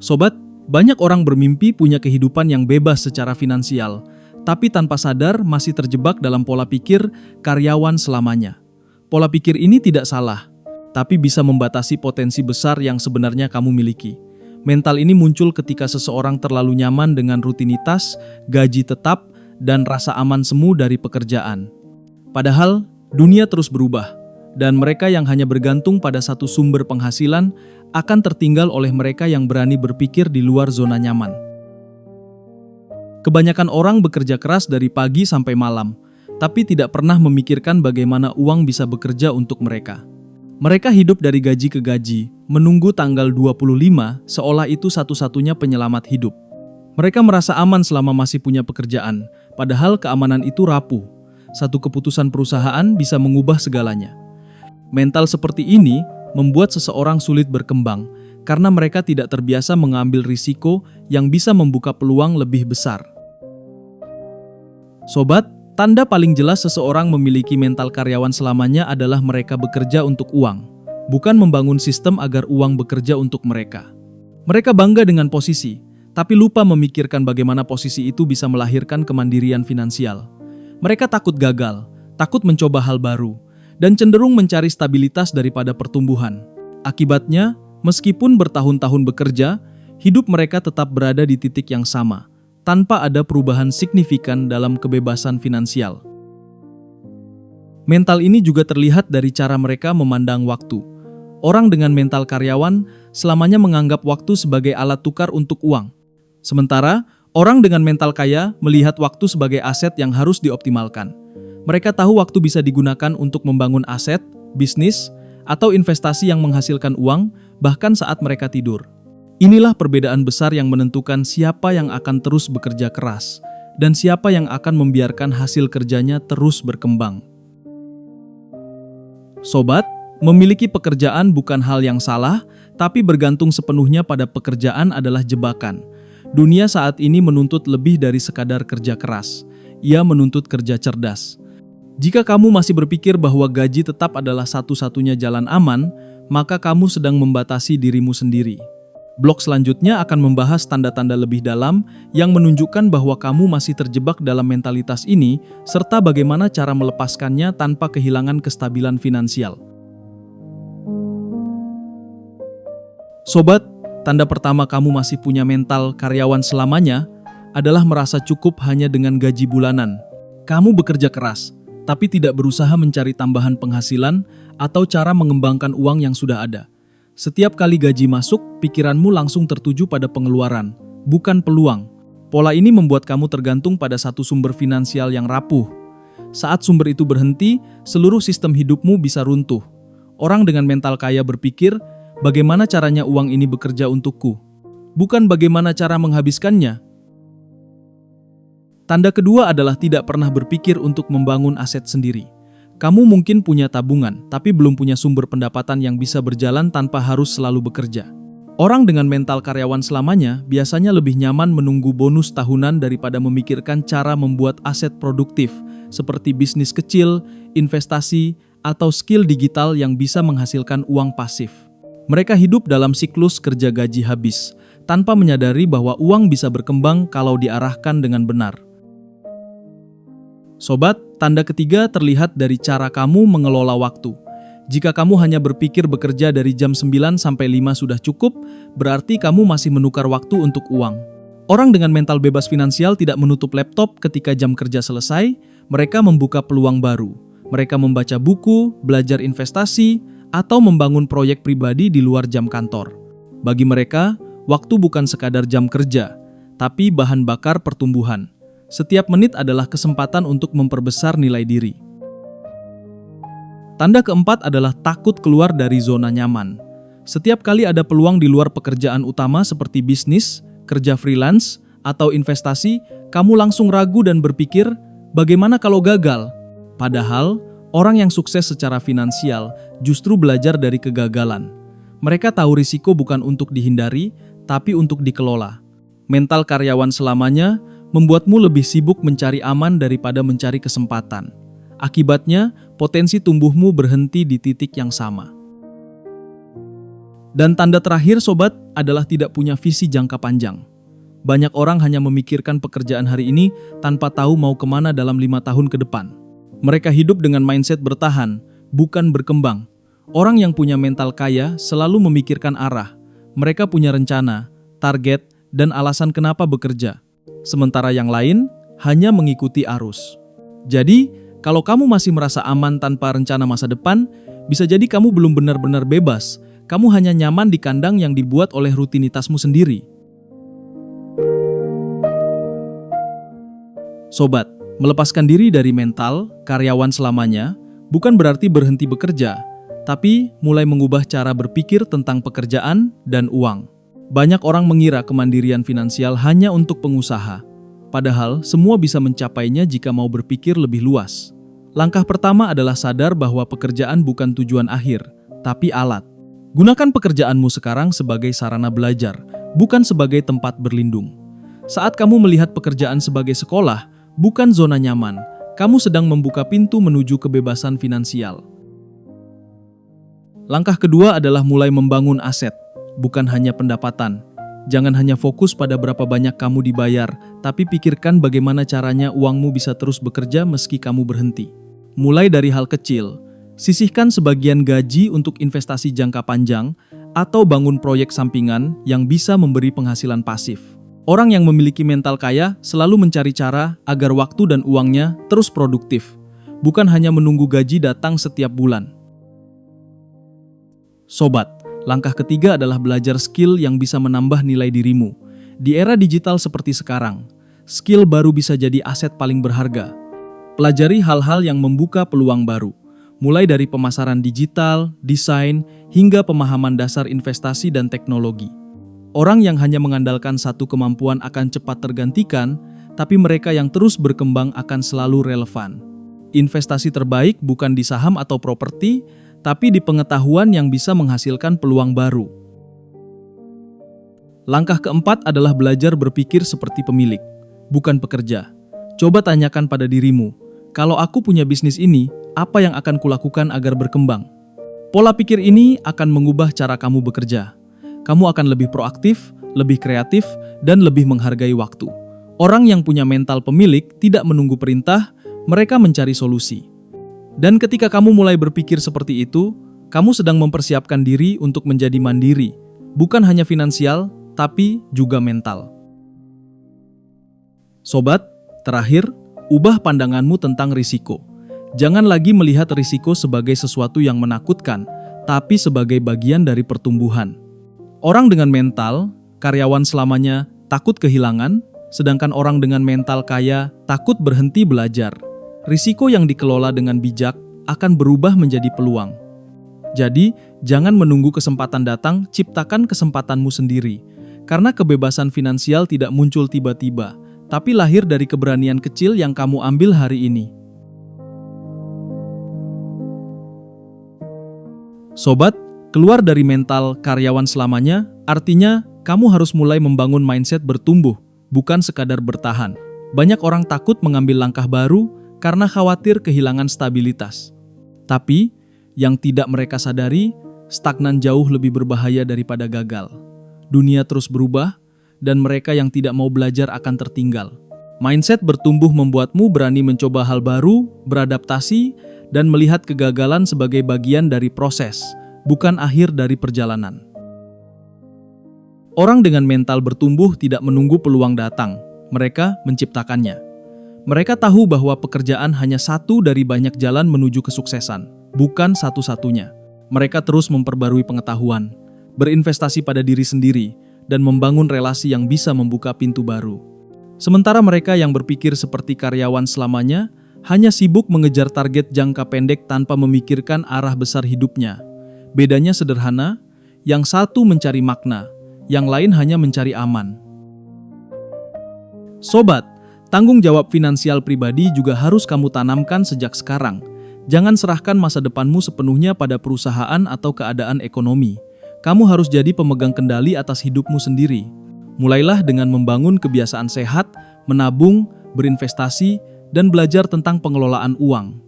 Sobat, banyak orang bermimpi punya kehidupan yang bebas secara finansial, tapi tanpa sadar masih terjebak dalam pola pikir karyawan selamanya. Pola pikir ini tidak salah, tapi bisa membatasi potensi besar yang sebenarnya kamu miliki. Mental ini muncul ketika seseorang terlalu nyaman dengan rutinitas, gaji tetap, dan rasa aman semu dari pekerjaan. Padahal, dunia terus berubah, dan mereka yang hanya bergantung pada satu sumber penghasilan akan tertinggal oleh mereka yang berani berpikir di luar zona nyaman. Kebanyakan orang bekerja keras dari pagi sampai malam, tapi tidak pernah memikirkan bagaimana uang bisa bekerja untuk mereka. Mereka hidup dari gaji ke gaji, menunggu tanggal 25 seolah itu satu-satunya penyelamat hidup. Mereka merasa aman selama masih punya pekerjaan, padahal keamanan itu rapuh. Satu keputusan perusahaan bisa mengubah segalanya. Mental seperti ini membuat seseorang sulit berkembang karena mereka tidak terbiasa mengambil risiko yang bisa membuka peluang lebih besar. Sobat, tanda paling jelas seseorang memiliki mental karyawan selamanya adalah mereka bekerja untuk uang, bukan membangun sistem agar uang bekerja untuk mereka. Mereka bangga dengan posisi, tapi lupa memikirkan bagaimana posisi itu bisa melahirkan kemandirian finansial. Mereka takut gagal, takut mencoba hal baru, dan cenderung mencari stabilitas daripada pertumbuhan. Akibatnya, meskipun bertahun-tahun bekerja, hidup mereka tetap berada di titik yang sama, tanpa ada perubahan signifikan dalam kebebasan finansial. Mental ini juga terlihat dari cara mereka memandang waktu. Orang dengan mental karyawan selamanya menganggap waktu sebagai alat tukar untuk uang. Sementara, orang dengan mental kaya melihat waktu sebagai aset yang harus dioptimalkan. Mereka tahu waktu bisa digunakan untuk membangun aset, bisnis, atau investasi yang menghasilkan uang, bahkan saat mereka tidur. Inilah perbedaan besar yang menentukan siapa yang akan terus bekerja keras dan siapa yang akan membiarkan hasil kerjanya terus berkembang. Sobat, memiliki pekerjaan bukan hal yang salah, tapi bergantung sepenuhnya pada pekerjaan adalah jebakan. Dunia saat ini menuntut lebih dari sekadar kerja keras. Ia menuntut kerja cerdas. Jika kamu masih berpikir bahwa gaji tetap adalah satu-satunya jalan aman, maka kamu sedang membatasi dirimu sendiri. Blog selanjutnya akan membahas tanda-tanda lebih dalam yang menunjukkan bahwa kamu masih terjebak dalam mentalitas ini, serta bagaimana cara melepaskannya tanpa kehilangan kestabilan finansial. Sobat, tanda pertama kamu masih punya mental karyawan selamanya adalah merasa cukup hanya dengan gaji bulanan. Kamu bekerja keras, tapi tidak berusaha mencari tambahan penghasilan atau cara mengembangkan uang yang sudah ada. Setiap kali gaji masuk, pikiranmu langsung tertuju pada pengeluaran, bukan peluang. Pola ini membuat kamu tergantung pada satu sumber finansial yang rapuh. Saat sumber itu berhenti, seluruh sistem hidupmu bisa runtuh. Orang dengan mental kaya berpikir, bagaimana caranya uang ini bekerja untukku? Bukan bagaimana cara menghabiskannya. Tanda kedua adalah tidak pernah berpikir untuk membangun aset sendiri. Kamu mungkin punya tabungan, tapi belum punya sumber pendapatan yang bisa berjalan tanpa harus selalu bekerja. Orang dengan mental karyawan selamanya biasanya lebih nyaman menunggu bonus tahunan daripada memikirkan cara membuat aset produktif, seperti bisnis kecil, investasi, atau skill digital yang bisa menghasilkan uang pasif. Mereka hidup dalam siklus kerja gaji habis, tanpa menyadari bahwa uang bisa berkembang kalau diarahkan dengan benar. Sobat, tanda ketiga terlihat dari cara kamu mengelola waktu. Jika kamu hanya berpikir bekerja dari jam 9 sampai 5 sudah cukup, berarti kamu masih menukar waktu untuk uang. Orang dengan mental bebas finansial tidak menutup laptop ketika jam kerja selesai, mereka membuka peluang baru. Mereka membaca buku, belajar investasi, atau membangun proyek pribadi di luar jam kantor. Bagi mereka, waktu bukan sekadar jam kerja, tapi bahan bakar pertumbuhan. Setiap menit adalah kesempatan untuk memperbesar nilai diri. Tanda keempat adalah takut keluar dari zona nyaman. Setiap kali ada peluang di luar pekerjaan utama seperti bisnis, kerja freelance, atau investasi, kamu langsung ragu dan berpikir, bagaimana kalau gagal? Padahal, orang yang sukses secara finansial justru belajar dari kegagalan. Mereka tahu risiko bukan untuk dihindari, tapi untuk dikelola. Mental karyawan selamanya membuatmu lebih sibuk mencari aman daripada mencari kesempatan. Akibatnya, potensi tumbuhmu berhenti di titik yang sama. Dan tanda terakhir sobat adalah tidak punya visi jangka panjang. Banyak orang hanya memikirkan pekerjaan hari ini tanpa tahu mau kemana dalam 5 tahun ke depan. Mereka hidup dengan mindset bertahan, bukan berkembang. Orang yang punya mental kaya selalu memikirkan arah. Mereka punya rencana, target, dan alasan kenapa bekerja. Sementara yang lain hanya mengikuti arus. Jadi, kalau kamu masih merasa aman tanpa rencana masa depan, bisa jadi kamu belum benar-benar bebas. Kamu hanya nyaman di kandang yang dibuat oleh rutinitasmu sendiri. Sobat, melepaskan diri dari mental karyawan selamanya bukan berarti berhenti bekerja, tapi mulai mengubah cara berpikir tentang pekerjaan dan uang. Banyak orang mengira kemandirian finansial hanya untuk pengusaha, padahal semua bisa mencapainya jika mau berpikir lebih luas. Langkah pertama adalah sadar bahwa pekerjaan bukan tujuan akhir, tapi alat. Gunakan pekerjaanmu sekarang sebagai sarana belajar, bukan sebagai tempat berlindung. Saat kamu melihat pekerjaan sebagai sekolah, bukan zona nyaman, kamu sedang membuka pintu menuju kebebasan finansial. Langkah kedua adalah mulai membangun aset, bukan hanya pendapatan. Jangan hanya fokus pada berapa banyak kamu dibayar, tapi pikirkan bagaimana caranya uangmu bisa terus bekerja meski kamu berhenti. Mulai dari hal kecil, sisihkan sebagian gaji untuk investasi jangka panjang atau bangun proyek sampingan yang bisa memberi penghasilan pasif. Orang yang memiliki mental kaya selalu mencari cara agar waktu dan uangnya terus produktif, bukan hanya menunggu gaji datang setiap bulan. Sobat, langkah ketiga adalah belajar skill yang bisa menambah nilai dirimu. Di era digital seperti sekarang, skill baru bisa jadi aset paling berharga. Pelajari hal-hal yang membuka peluang baru, mulai dari pemasaran digital, desain, hingga pemahaman dasar investasi dan teknologi. Orang yang hanya mengandalkan satu kemampuan akan cepat tergantikan, tapi mereka yang terus berkembang akan selalu relevan. Investasi terbaik bukan di saham atau properti, tapi di pengetahuan yang bisa menghasilkan peluang baru. Langkah keempat adalah belajar berpikir seperti pemilik, bukan pekerja. Coba tanyakan pada dirimu, kalau aku punya bisnis ini, apa yang akan kulakukan agar berkembang? Pola pikir ini akan mengubah cara kamu bekerja. Kamu akan lebih proaktif, lebih kreatif, dan lebih menghargai waktu. Orang yang punya mental pemilik tidak menunggu perintah, mereka mencari solusi. Dan ketika kamu mulai berpikir seperti itu, kamu sedang mempersiapkan diri untuk menjadi mandiri, bukan hanya finansial, tapi juga mental. Sobat, terakhir, ubah pandanganmu tentang risiko. Jangan lagi melihat risiko sebagai sesuatu yang menakutkan, tapi sebagai bagian dari pertumbuhan. Orang dengan mental, karyawan selamanya, takut kehilangan, sedangkan orang dengan mental kaya takut berhenti belajar. Risiko yang dikelola dengan bijak akan berubah menjadi peluang. Jadi, jangan menunggu kesempatan datang, ciptakan kesempatanmu sendiri. Karena kebebasan finansial tidak muncul tiba-tiba, tapi lahir dari keberanian kecil yang kamu ambil hari ini. Sobat, keluar dari mental karyawan selamanya, artinya kamu harus mulai membangun mindset bertumbuh, bukan sekadar bertahan. Banyak orang takut mengambil langkah baru karena khawatir kehilangan stabilitas. Tapi, yang tidak mereka sadari, stagnan jauh lebih berbahaya daripada gagal. Dunia terus berubah, dan mereka yang tidak mau belajar akan tertinggal. Mindset bertumbuh membuatmu berani mencoba hal baru, beradaptasi, dan melihat kegagalan sebagai bagian dari proses, bukan akhir dari perjalanan. Orang dengan mental bertumbuh tidak menunggu peluang datang, mereka menciptakannya. Mereka tahu bahwa pekerjaan hanya satu dari banyak jalan menuju kesuksesan, bukan satu-satunya. Mereka terus memperbarui pengetahuan, berinvestasi pada diri sendiri, dan membangun relasi yang bisa membuka pintu baru. Sementara mereka yang berpikir seperti karyawan selamanya, hanya sibuk mengejar target jangka pendek tanpa memikirkan arah besar hidupnya. Bedanya sederhana, yang satu mencari makna, yang lain hanya mencari aman. Sobat, tanggung jawab finansial pribadi juga harus kamu tanamkan sejak sekarang. Jangan serahkan masa depanmu sepenuhnya pada perusahaan atau keadaan ekonomi. Kamu harus jadi pemegang kendali atas hidupmu sendiri. Mulailah dengan membangun kebiasaan sehat, menabung, berinvestasi, dan belajar tentang pengelolaan uang.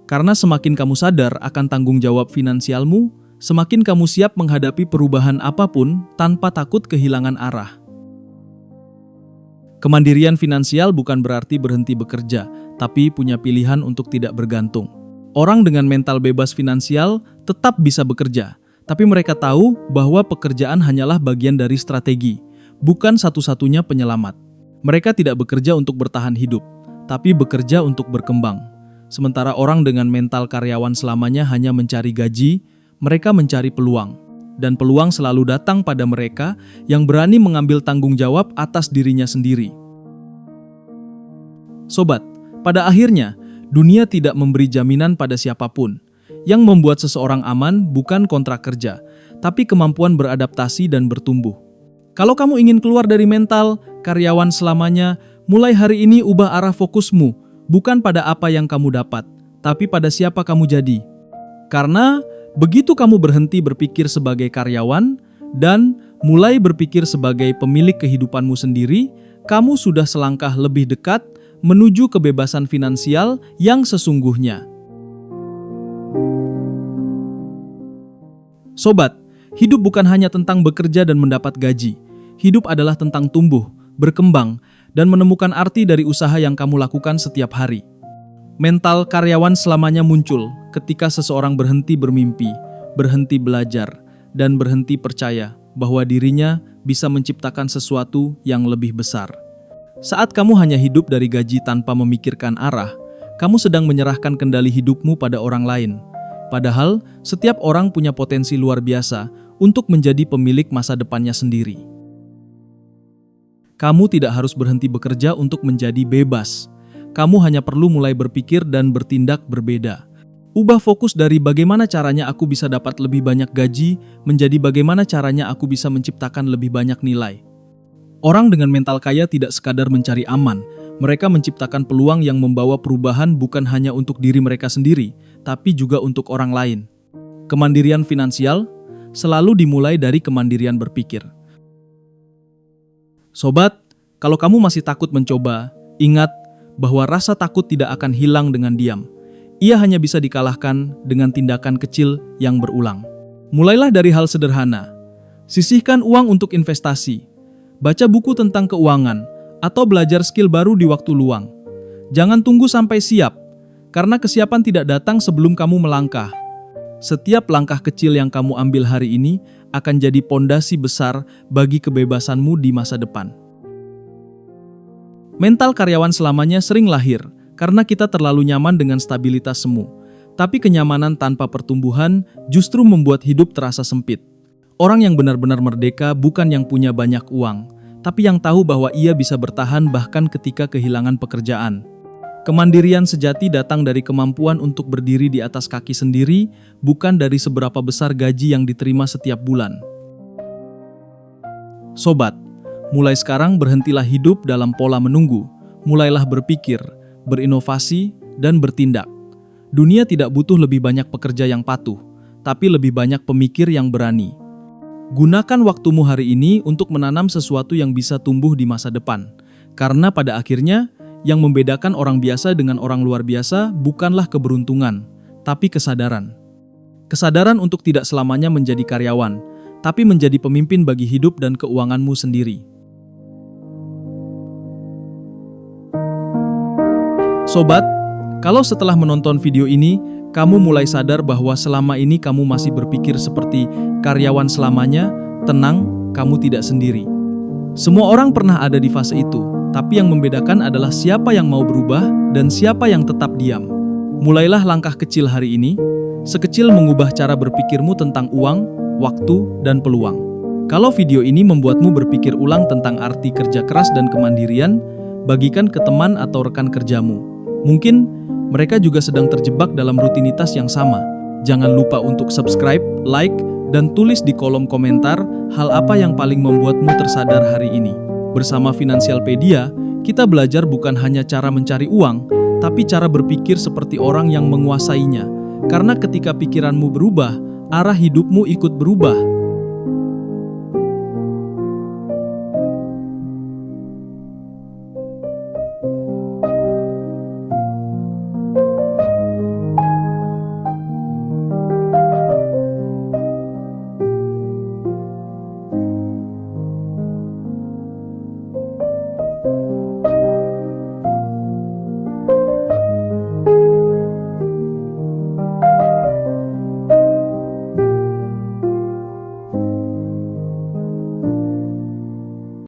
Karena semakin kamu sadar akan tanggung jawab finansialmu, semakin kamu siap menghadapi perubahan apapun tanpa takut kehilangan arah. Kemandirian finansial bukan berarti berhenti bekerja, tapi punya pilihan untuk tidak bergantung. Orang dengan mental bebas finansial tetap bisa bekerja, tapi mereka tahu bahwa pekerjaan hanyalah bagian dari strategi, bukan satu-satunya penyelamat. Mereka tidak bekerja untuk bertahan hidup, tapi bekerja untuk berkembang. Sementara orang dengan mental karyawan selamanya hanya mencari gaji, mereka mencari peluang. Dan peluang selalu datang pada mereka yang berani mengambil tanggung jawab atas dirinya sendiri. Sobat, pada akhirnya, dunia tidak memberi jaminan pada siapapun. Yang membuat seseorang aman bukan kontrak kerja, tapi kemampuan beradaptasi dan bertumbuh. Kalau kamu ingin keluar dari mental karyawan selamanya, mulai hari ini ubah arah fokusmu, bukan pada apa yang kamu dapat, tapi pada siapa kamu jadi. Karena begitu kamu berhenti berpikir sebagai karyawan dan mulai berpikir sebagai pemilik kehidupanmu sendiri, kamu sudah selangkah lebih dekat menuju kebebasan finansial yang sesungguhnya. Sobat, hidup bukan hanya tentang bekerja dan mendapat gaji. Hidup adalah tentang tumbuh, berkembang, dan menemukan arti dari usaha yang kamu lakukan setiap hari. Mental karyawan selamanya muncul ketika seseorang berhenti bermimpi, berhenti belajar, dan berhenti percaya bahwa dirinya bisa menciptakan sesuatu yang lebih besar. Saat kamu hanya hidup dari gaji tanpa memikirkan arah, kamu sedang menyerahkan kendali hidupmu pada orang lain. Padahal, setiap orang punya potensi luar biasa untuk menjadi pemilik masa depannya sendiri. Kamu tidak harus berhenti bekerja untuk menjadi bebas. Kamu hanya perlu mulai berpikir dan bertindak berbeda. Ubah fokus dari bagaimana caranya aku bisa dapat lebih banyak gaji, menjadi bagaimana caranya aku bisa menciptakan lebih banyak nilai. Orang dengan mental kaya tidak sekadar mencari aman, mereka menciptakan peluang yang membawa perubahan bukan hanya untuk diri mereka sendiri, tapi juga untuk orang lain. Kemandirian finansial selalu dimulai dari kemandirian berpikir. Sobat, kalau kamu masih takut mencoba, ingat bahwa rasa takut tidak akan hilang dengan diam. Ia hanya bisa dikalahkan dengan tindakan kecil yang berulang. Mulailah dari hal sederhana. Sisihkan uang untuk investasi, baca buku tentang keuangan, atau belajar skill baru di waktu luang. Jangan tunggu sampai siap, karena kesiapan tidak datang sebelum kamu melangkah. Setiap langkah kecil yang kamu ambil hari ini akan jadi pondasi besar bagi kebebasanmu di masa depan. Mental karyawan selamanya sering lahir karena kita terlalu nyaman dengan stabilitas semu. Tapi kenyamanan tanpa pertumbuhan justru membuat hidup terasa sempit. Orang yang benar-benar merdeka bukan yang punya banyak uang, tapi yang tahu bahwa ia bisa bertahan bahkan ketika kehilangan pekerjaan. Kemandirian sejati datang dari kemampuan untuk berdiri di atas kaki sendiri, bukan dari seberapa besar gaji yang diterima setiap bulan. Sobat, mulai sekarang berhentilah hidup dalam pola menunggu, mulailah berpikir, berinovasi, dan bertindak. Dunia tidak butuh lebih banyak pekerja yang patuh, tapi lebih banyak pemikir yang berani. Gunakan waktumu hari ini untuk menanam sesuatu yang bisa tumbuh di masa depan, karena pada akhirnya, yang membedakan orang biasa dengan orang luar biasa bukanlah keberuntungan, tapi kesadaran. Kesadaran untuk tidak selamanya menjadi karyawan, tapi menjadi pemimpin bagi hidup dan keuanganmu sendiri. Sobat, kalau setelah menonton video ini, kamu mulai sadar bahwa selama ini kamu masih berpikir seperti karyawan selamanya, tenang, kamu tidak sendiri. Semua orang pernah ada di fase itu, tapi yang membedakan adalah siapa yang mau berubah dan siapa yang tetap diam. Mulailah langkah kecil hari ini, sekecil mengubah cara berpikirmu tentang uang, waktu, dan peluang. Kalau video ini membuatmu berpikir ulang tentang arti kerja keras dan kemandirian, bagikan ke teman atau rekan kerjamu. Mungkin mereka juga sedang terjebak dalam rutinitas yang sama. Jangan lupa untuk subscribe, like, dan tulis di kolom komentar hal apa yang paling membuatmu tersadar hari ini. Bersama Finansialpedia, kita belajar bukan hanya cara mencari uang, tapi cara berpikir seperti orang yang menguasainya. Karena ketika pikiranmu berubah, arah hidupmu ikut berubah.